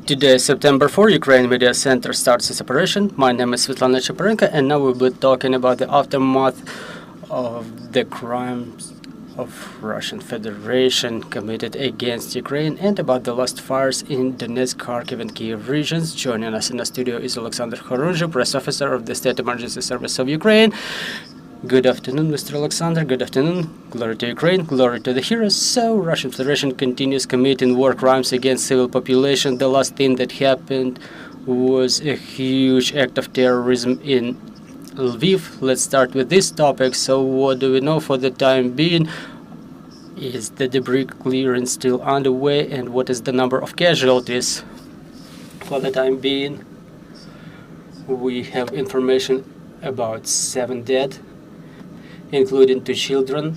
Today, September 4, Ukraine Media Center starts its operation. My name is Svetlana Cheparenko, and now we'll be talking about the aftermath of the crimes of Russian Federation committed against Ukraine and about the last fires in Donetsk, Kharkiv, and Kyiv regions. Joining us in the studio is Oleksandr, Khorunzhiy, press officer of the State Emergency Service of Ukraine. Good afternoon, Mr. Oleksandr. Good afternoon. Glory to Ukraine. Glory to the heroes. So, Russian Federation continues committing war crimes against civil population. The last thing that happened was a huge act of terrorism in Lviv. Let's start with this topic. So, what do we know for the time being? Is the debris clearance still underway? And what is the number of casualties? For the time being, we have information about 7 dead, including 2 children.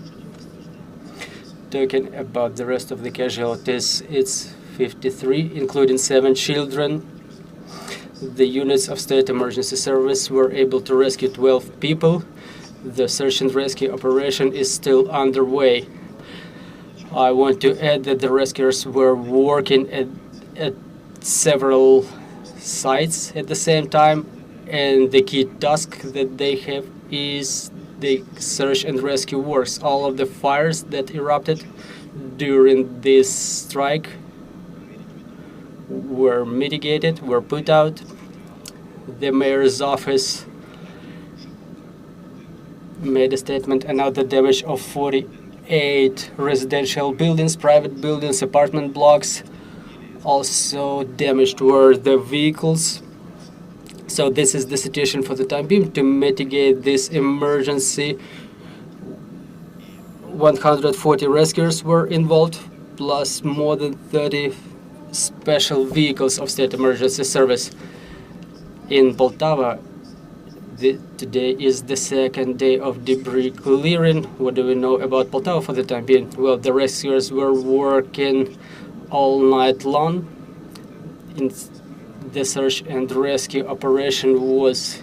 Talking about the rest of the casualties, it's 53, including 7 children. The units of State Emergency Service were able to rescue 12 people. The search and rescue operation is still underway. I want to add that the rescuers were working at several sites at the same time, and the key task that they have is the search and rescue works. All of the fires that erupted during this strike were mitigated, were put out. The mayor's office made a statement about the damage of 48 residential buildings, private buildings, apartment blocks. Also damaged were the vehicles. So this is the situation for the time being. To mitigate this emergency, 140 rescuers were involved, plus more than 30 special vehicles of State Emergency Service. In Poltava, today is the 2nd day of debris clearing. What do we know about Poltava for the time being? Well, the rescuers were working all night long. The search and rescue operation was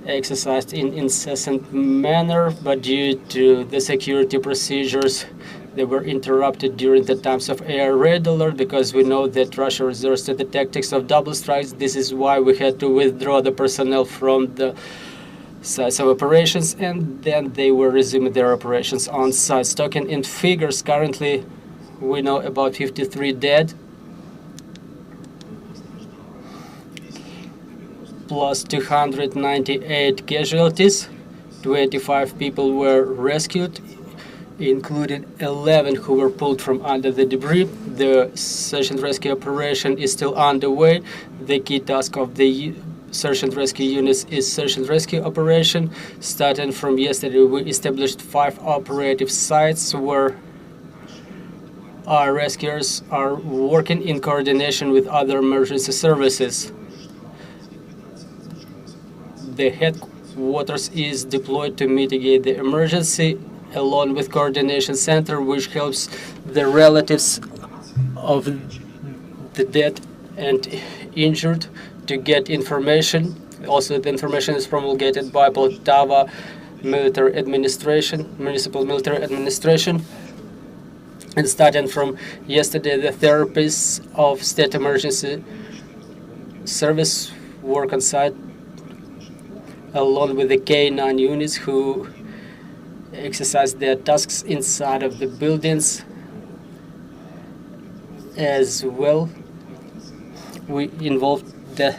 exercised in incessant manner, but due to the security procedures, they were interrupted during the times of air red alert, because we know that Russia resorts to the tactics of double strikes. This is why we had to withdraw the personnel from the sites of operations, and then they were resuming their operations on site. Talking in figures, currently we know about 53 dead, plus 298 casualties. 25 people were rescued, including 11 who were pulled from under the debris. The search and rescue operation is still underway. The key task of the search and rescue units is search and rescue operation. Starting from yesterday, we established 5 operative sites where our rescuers are working in coordination with other emergency services. The headquarters is deployed to mitigate the emergency, along with coordination center, which helps the relatives of the dead and injured to get information. Also, the information is promulgated by Poltava Military Administration, Municipal Military Administration. And starting from yesterday, the therapists of State Emergency Service work on site, along with the K9 units who exercise their tasks inside of the buildings as well. We involved the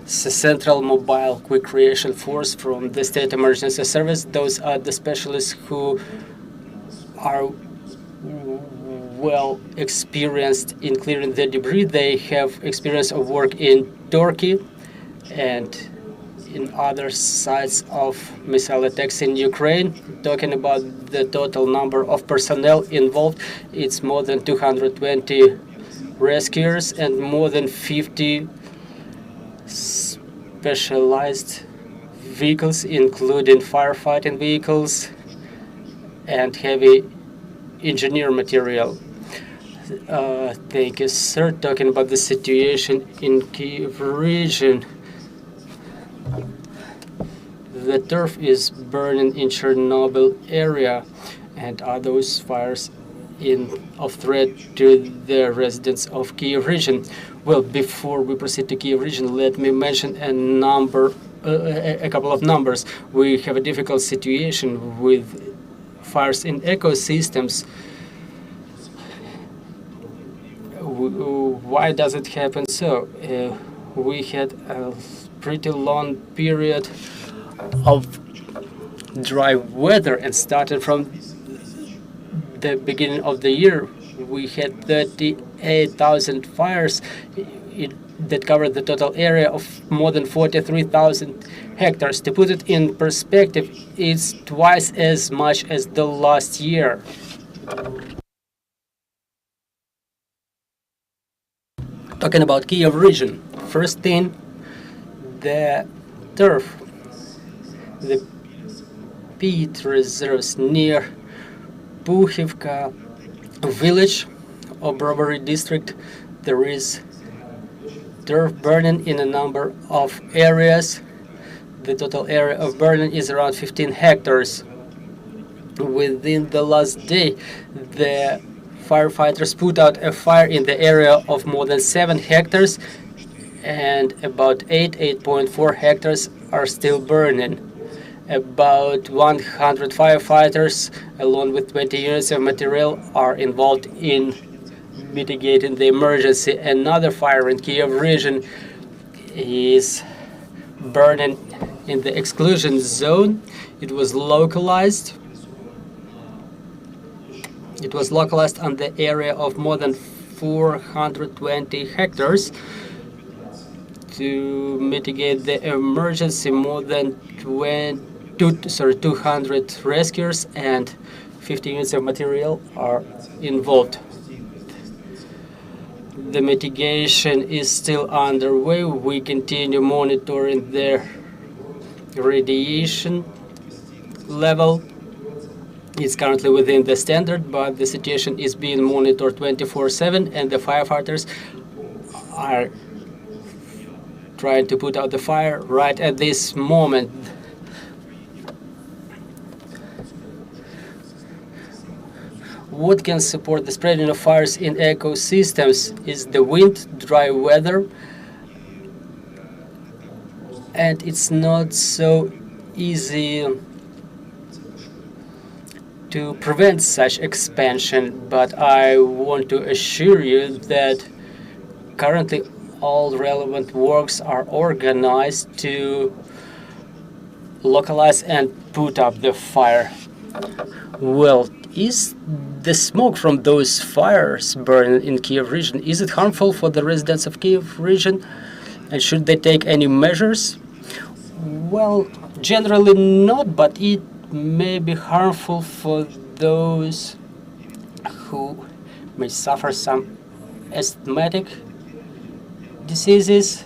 Central Mobile Quick Reaction Force from the State Emergency Service. Those are the specialists who are well experienced in clearing the debris. They have experience of work in Turkey and in other sites of missile attacks in Ukraine. Talking about the total number of personnel involved, it's more than 220 rescuers and more than 50 specialized vehicles, including firefighting vehicles and heavy engineer material. Thank you, sir. Talking about the situation in Kyiv region, the turf is burning in Chernobyl area, and are those fires of threat to the residents of Kyiv region. Well, before we proceed to Kyiv region, let me mention a couple of numbers. We have a difficult situation with fires in ecosystems. Why does it happen so? We had a pretty long period of dry weather, and started from the beginning of the year, we had 38,000 fires that covered the total area of more than 43,000 hectares. To put it in perspective, it's twice as much as the last year. Talking about Kyiv region, first thing, the turf, the peat reserves near Puhivka village of Brovary district. There is turf burning in a number of areas. The total area of burning is around 15 hectares. Within the last day, the firefighters put out a fire in the area of more than 7 hectares, and about 8.4 hectares are still burning. About 100 firefighters, along with 20 units of material, are involved in mitigating the emergency. Another fire in Kyiv region is burning in the exclusion zone. It was localized. It was localized on the area of more than 420 hectares. To mitigate the emergency, more than 200 rescuers and 50 units of material are involved. The mitigation is still underway. We continue monitoring the radiation level. It's currently within the standard, but the situation is being monitored 24/7, and the firefighters are trying to put out the fire right at this moment. What can support the spreading of fires in ecosystems is the wind, dry weather, and it's not so easy to prevent such expansion, but I want to assure you that currently all relevant works are organized to localize and put up the fire. Well, is the smoke from those fires burning in Kyiv region, is it harmful for the residents of Kyiv region? And should they take any measures? Well, generally not, but it may be harmful for those who may suffer some asthmatic diseases,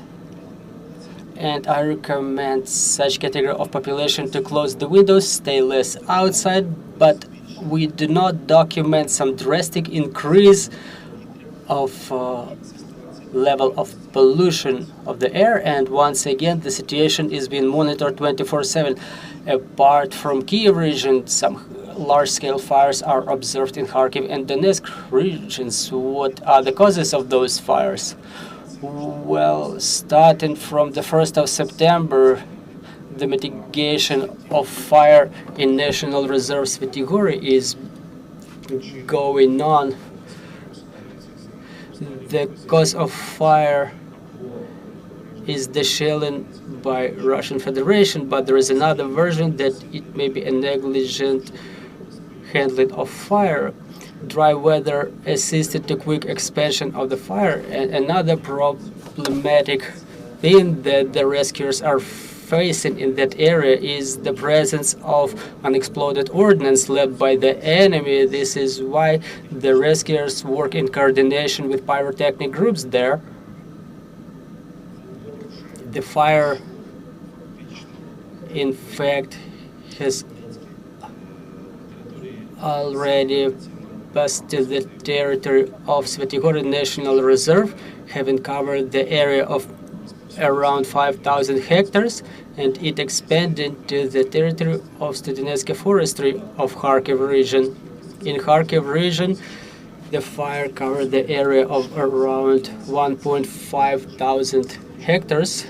and I recommend such category of population to close the windows, stay less outside, but we do not document some drastic increase of level of pollution of the air, and once again the situation is being monitored 24/7. Apart from Kyiv region, some large-scale fires are observed in Kharkiv and Donetsk regions. What are the causes of those fires? Well, starting from the 1st of September, the mitigation of fire in National Reserve Svetigori is going on. The cause of fire is the shelling by Russian Federation, but there is another version that it may be a negligent handling of fire. Dry weather assisted to quick expansion of the fire, and another problematic thing that the rescuers are facing in that area is the presence of unexploded ordnance left by the enemy. This is why the rescuers work in coordination with pyrotechnic groups there. The fire, in fact, has already passed to the territory of Svetigori National Reserve, having covered the area of around 5,000 hectares, and it expanded to the territory of Studentska forestry of Kharkiv region. In Kharkiv region, The fire covered the area of around 1.5 thousand hectares.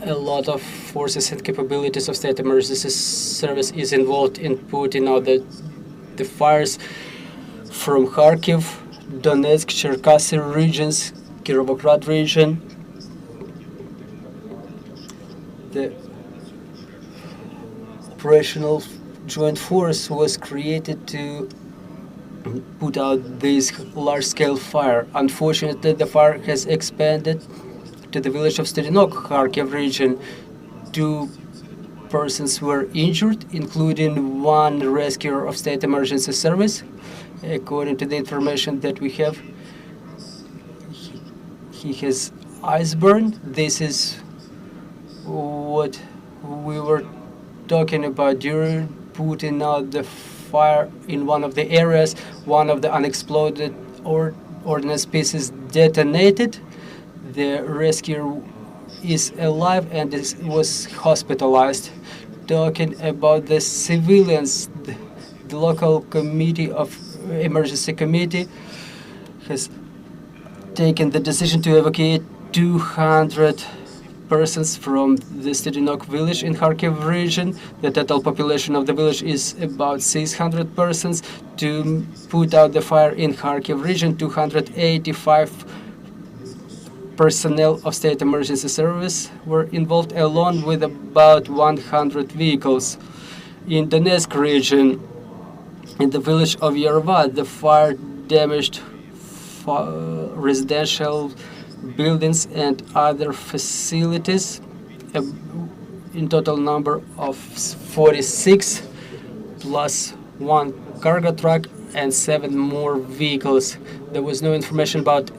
A lot of forces and capabilities of State Emergency Service is involved in putting out the fires from Kharkiv, Donetsk, Cherkasy regions, Kirovograd region. The operational joint force was created to put out this large-scale fire. Unfortunately, the fire has expanded to the village of Studinok, Kharkiv region. 2 persons were injured, including 1 rescuer of State Emergency Service. According to the information that we have, he has ice burn. This is what we were talking about during putting out the fire in one of the areas. One of the unexploded ordnance pieces detonated. The rescuer is alive and was hospitalized. Talking about the civilians, the local committee of emergency committee has taken the decision to evacuate 200 persons from the Studinok village in Kharkiv region. The total population of the village is about 600 persons. To put out the fire in Kharkiv region, 285 personnel of State Emergency Service were involved, along with about 100 vehicles. In Donetsk region, in the village of Yervat, the fire damaged residential buildings and other facilities. In total number of 46, plus 1 cargo truck and 7 more vehicles. There was no information about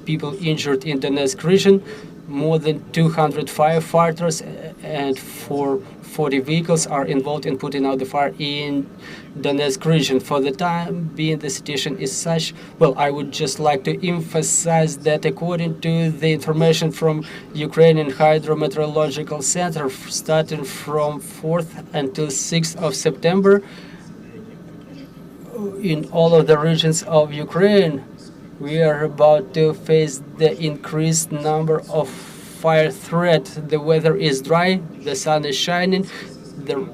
people injured in the Donetsk region. More than 200 firefighters and 40 vehicles are involved in putting out the fire in Donetsk region. For the time being, the situation is such. Well, I would just like to emphasize that according to the information from Ukrainian Hydrometeorological Center, starting from 4th until 6th of September, in all of the regions of Ukraine, we are about to face the increased number of fire threat. The weather is dry, the sun is shining, the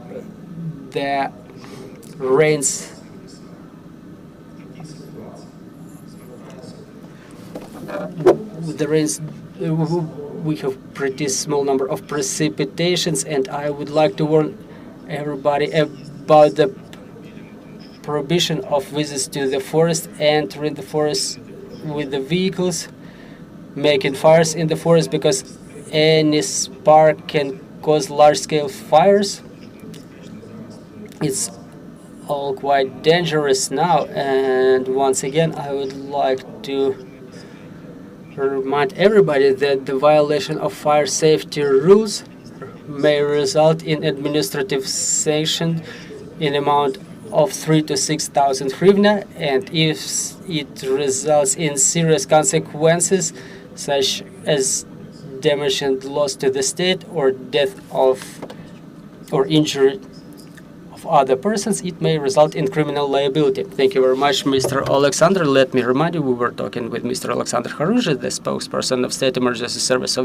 rains we have pretty small number of precipitations, and I would like to warn everybody about the prohibition of visits to the forest, entering the forest with the vehicles, making fires in the forest, because any spark can cause large-scale fires. It's all quite dangerous now, and once again I would like to remind everybody that the violation of fire safety rules may result in administrative sanction in amount of 3,000 to 6,000 hryvnia, and if it results in serious consequences such as damage and loss to the state or death of or injury of other persons, it may result in criminal liability. Thank you very much, Mr. Oleksandr. Let me remind you, we were talking with Mr. Oleksandr Khorunzhiy, the spokesperson of State Emergency Service of